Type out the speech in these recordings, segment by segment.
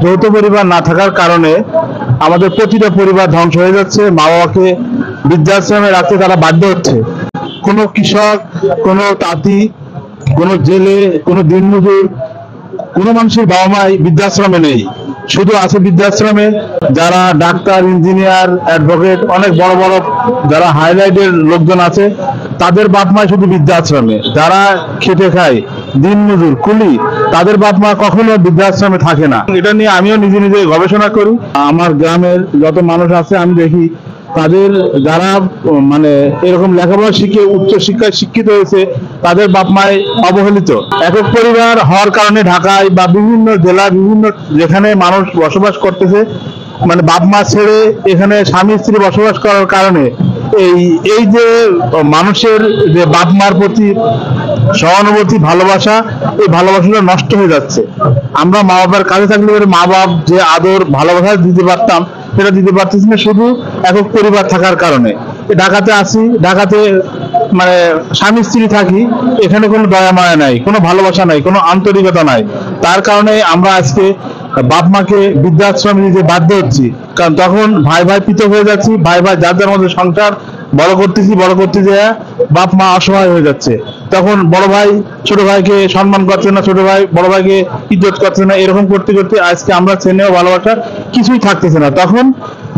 যৌথ পরিবার না থাকার কারণে আমাদের প্রতিটা পরিবার ধ্বংস হয়ে যাচ্ছে। মা বাবাকে বৃদ্ধাশ্রমে রাখতে তারা বাধ্য হচ্ছে। কোনো কৃষক, কোনো তাঁতি, কোনো জেলে, কোনো দিনমজুর, কোনো মানুষের বাবা মাই বৃদ্ধাশ্রমে নেই। শুধু আছে বৃদ্ধাশ্রমে যারা ডাক্তার, ইঞ্জিনিয়ার, অ্যাডভোকেট, অনেক বড় বড় যারা হাইলাইটের লোকজন আছে, তাদের বাপ মা শুধু বৃদ্ধাশ্রমে। যারা খেটে খায়, দিনমজুর, কুলি, তাদের বাপ মা কখনো বৃদ্ধাশ্রমে থাকে না। এটা নিয়ে আমিও নিজে নিজে গবেষণা করি। আমার গ্রামের যত মানুষ আছে আমি দেখি তাদের যারা মানে এরকম লেখাপড়া শিখে উচ্চ শিক্ষায় শিক্ষিত হয়েছে, তাদের বাপ মায় অবহেলিত। একক পরিবার হওয়ার কারণে ঢাকায় বা বিভিন্ন জেলা, বিভিন্ন যেখানে মানুষ বসবাস করতেছে, মানে বাপ মা ছেড়ে এখানে স্বামী স্ত্রী বসবাস করার কারণে এই যে মানুষের যে বাপ মার প্রতি সহানুভূতি, ভালোবাসা, এই ভালোবাসাটা নষ্ট হয়ে যাচ্ছে। আমরা মা বাবার কাছে থাকলে মা বাপ যে আদর ভালোবাসা দিতে পারতাম, সেটা দিতে পারতেছি না শুধু একক পরিবার থাকার কারণে। ঢাকাতে আসি, ঢাকাতে মানে স্বামী স্ত্রী থাকি, এখানে কোনো দয়া মায়া নাই, কোনো ভালোবাসা নাই, কোনো আন্তরিকতা নাই। তার কারণে আমরা আজকে বাপ মাকে বৃদ্ধাশ্রমে দিতে বাধ্য হচ্ছি। কারণ তখন ভাই ভাই পৃথক হয়ে যাচ্ছি, ভাই ভাই যাদের মধ্যে সংসার বড় করতেছি, বড় করতে যায় বাপ মা অসহায় হয়ে যাচ্ছে। তখন বড় ভাই ছোট ভাইকে সম্মান করছে না, ছোট ভাই বড় ভাইকে ইজ্জত করছে না। এরকম করতে করতে আজকে আমরা স্নেহ ভালোবাসা কিছুই থাকতেছে না। তখন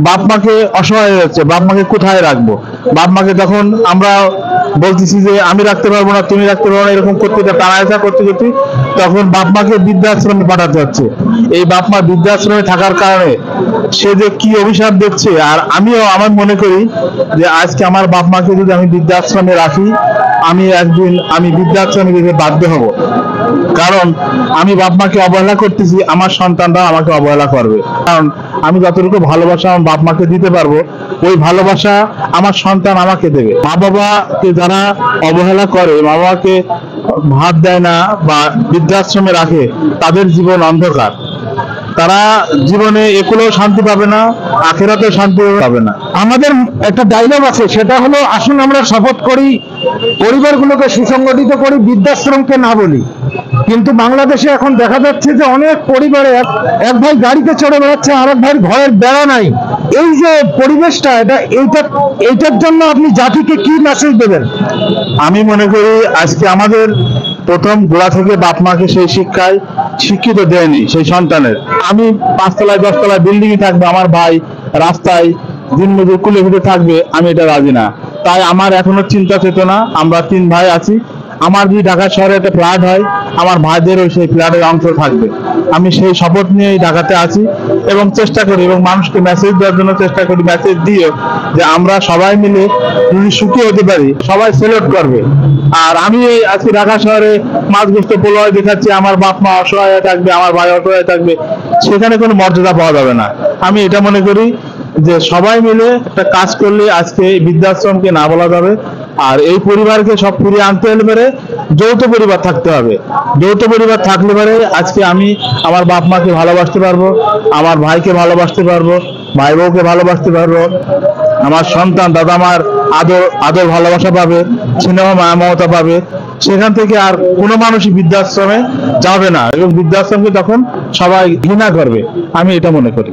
বাপ মাকে অসহায় হয়ে যাচ্ছে, বাপ মাকে কোথায় রাখবো। বাপ মাকে তখন আমরা বলতেছি যে আমি রাখতে পারবো না, তুমি রাখতে পারবো না, এরকম করতে টানাহেঁচা করতে করতে তখন বাপ মাকে বৃদ্ধাশ্রমে পাঠাতে হচ্ছে। এই বাপ মা বৃদ্ধাশ্রমে থাকার কারণে সে যে কি অভিশাপ দিচ্ছে। আর আমিও আমার মনে করি যে আজকে আমার বাপ মাকে যদি আমি বৃদ্ধাশ্রমে রাখি, আমি একদিন আমি বৃদ্ধাশ্রমে যেতে বাধ্য হব। কারণ আমি বাপ মাকে অবহেলা করতেছি, আমার সন্তানরা আমাকে অবহেলা করবে। কারণ আমি যতটুকু ভালোবাসা আমার বাপ মাকে দিতে পারবো, ওই ভালোবাসা আমার সন্তান আমাকে দেবে। মা বাবাকে যারা অবহেলা করে, মা বাবাকে ভাত দেয় না বা বৃদ্ধাশ্রমে রাখে, তাদের জীবন অন্ধকার। তারা জীবনে একুলেও শান্তি পাবে না, আখেরাতেও শান্তি পাবে না। আমাদের একটা ডায়লগ আছে, সেটা হলো আসুন আমরা শপথ করি পরিবারগুলোকে সুসংগঠিত করি, বৃদ্ধাশ্রমকে না বলি। কিন্তু বাংলাদেশে এখন দেখা যাচ্ছে যে অনেক পরিবারে এক ভাই গাড়িতে চড়ে বেড়াচ্ছে, আর এক ভাই ঘরের বেড়া নাই। এই যে পরিবেশটা, এইটার জন্য আপনি জাতিকে কি মেসেজ দেবেন? আমি মনে করি আজকে আমাদের প্রথম গোড়া থেকে বাপ মাকে সেই শিক্ষায় শিক্ষিত দেয়নি সেই সন্তানের। আমি 5 তলায় 10 তলায় বিল্ডিং এ থাকবে, আমার ভাই রাস্তায় দিনমজুর কুলে ঘুরে থাকবে, আমি এটা রাজি না। তাই আমার এখনো চিন্তা চেতনা, আমরা 3 ভাই আছি। আমার যদি ঢাকা শহরে একটা ফ্ল্যাট হয়, আমার ভাইদেরও সেই ফ্ল্যাটের অংশ থাকবে। আমি সেই শপথ নিয়েই ঢাকাতে আছি এবং চেষ্টা করি, এবং মানুষকে মেসেজ দেওয়ার জন্য চেষ্টা করি, মেসেজ দিও যে আমরা সবাই মিলে যদি সুখী হতে পারি, সবাই সেলিব্রেট করবে। আর আমি আজকে ঢাকা শহরে মাছগ্রস্ত প্রলয় দেখাচ্ছি, আমার বাপ মা অসহায় থাকবে, আমার ভাই অসহায় থাকবে, সেখানে কোনো মর্যাদা পাওয়া যাবে না। আমি এটা মনে করি যে সবাই মিলে একটা কাজ করলে আজকে বৃদ্ধাশ্রমকে না বলা যাবে। আর এই পরিবারকে সব ফিরিয়ে আনতে হলে পারে যৌথ পরিবার থাকতে হবে। যৌথ পরিবার থাকলে পারে আজকে আমি আমার বাপ মাকে ভালোবাসতে পারবো, আমার ভাইকে ভালোবাসতে পারবো, ভাই বউকে ভালোবাসতে পারবো, আমার সন্তান দাদা মার আদর ভালোবাসা পাবে, স্নেহ মায়া মমতা পাবে। সেখান থেকে আর কোনো মানুষই বৃদ্ধাশ্রমে যাবে না, এবং বৃদ্ধাশ্রমকে তখন সবাই ঘৃণা করবে। আমি এটা মনে করি।